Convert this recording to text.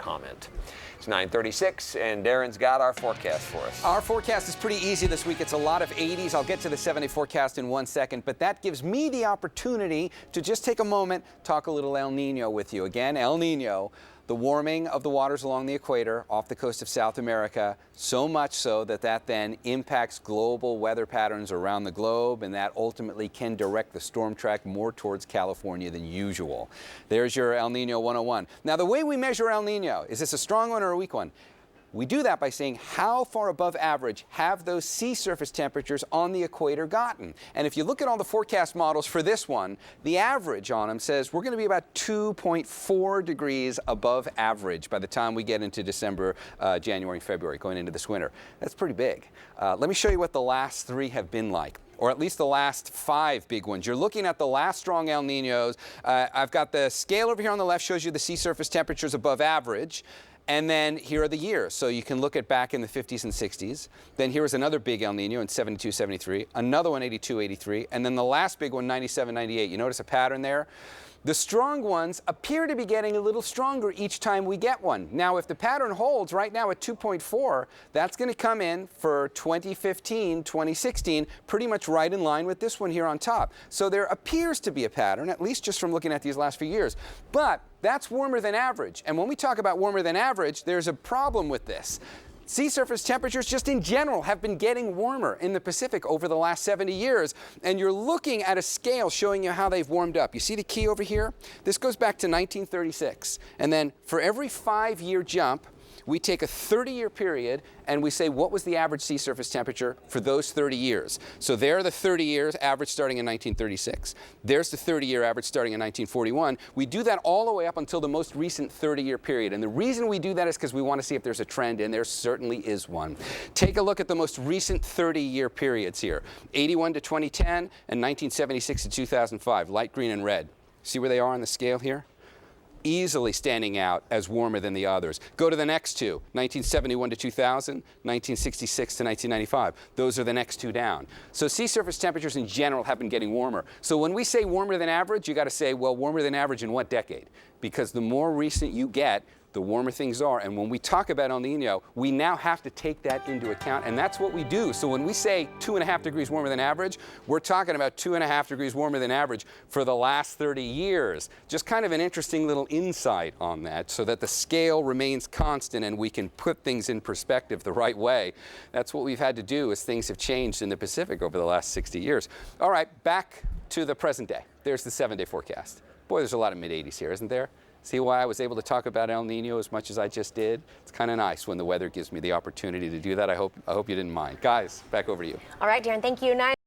comment. It's 9:36, and Darren's got our forecast for us. Our forecast is pretty easy this week. It's a lot of 80s. I'll get to the 7-day forecast in 1 second, but that gives me the opportunity to just take a moment, talk a little El Nino with you. Again, El Nino, the warming of the waters along the equator off the coast of South America, so much so that that then impacts global weather patterns around the globe, and that ultimately can direct the storm track more towards California than usual. There's your El Nino 101. Now, the way we measure El Nino, is this a strong one or a weak one? We do that by saying how far above average have those sea surface temperatures on the equator gotten. And if you look at all the forecast models for this one, the average on them says we're going to be about 2.4 degrees above average by the time we get into December, January, February, going into this winter. That's pretty big. Let me show you what the last three have been like, or at least the last 5 big ones. You're looking at the last strong El Ninos. I've got the scale over here on the left, shows you the sea surface temperatures above average. And then here are the years. So you can look at back in the 50s and 60s. Then here was another big El Nino in 72, 73. Another one, 82, 83. And then the last big one, 97, 98. You notice a pattern there? The strong ones appear to be getting a little stronger each time we get one. Now, if the pattern holds right now at 2.4, that's going to come in for 2015, 2016, pretty much right in line with this one here on top. So there appears to be a pattern, at least just from looking at these last few years. But that's warmer than average. And when we talk about warmer than average, there's a problem with this. Sea surface temperatures just in general have been getting warmer in the Pacific over the last 70 years. And you're looking at a scale showing you how they've warmed up. You see the key over here? This goes back to 1936. And then for every 5-year jump, we take a 30-year period and we say, what was the average sea surface temperature for those 30 years? So there are the 30 years average starting in 1936. There's the 30-year average starting in 1941. We do that all the way up until the most recent 30-year period. And the reason we do that is because we want to see if there's a trend, and there certainly is one. Take a look at the most recent 30-year periods here. 81 to 2010 and 1976 to 2005, light green and red. See where they are on the scale here? Easily standing out as warmer than the others. Go to the next two, 1971 to 2000, 1966 to 1995. Those are the next two down. So sea surface temperatures in general have been getting warmer. So when we say warmer than average, you got to say, well, warmer than average in what decade? Because the more recent you get, the warmer things are. And when we talk about El Nino, we now have to take that into account, and that's what we do. So when we say 2.5 degrees warmer than average, we're talking about 2.5 degrees warmer than average for the last 30 years. Just kind of an interesting little insight on that, so that the scale remains constant and we can put things in perspective the right way. That's what we've had to do as things have changed in the Pacific over the last 60 years. All right, back to the present day. There's the 7-day forecast. Boy, there's a lot of mid-80s here, isn't there? See why I was able to talk about El Nino as much as I just did? It's kind of nice when the weather gives me the opportunity to do that. I hope you didn't mind. Guys, back over to you. All right, Darren, thank you.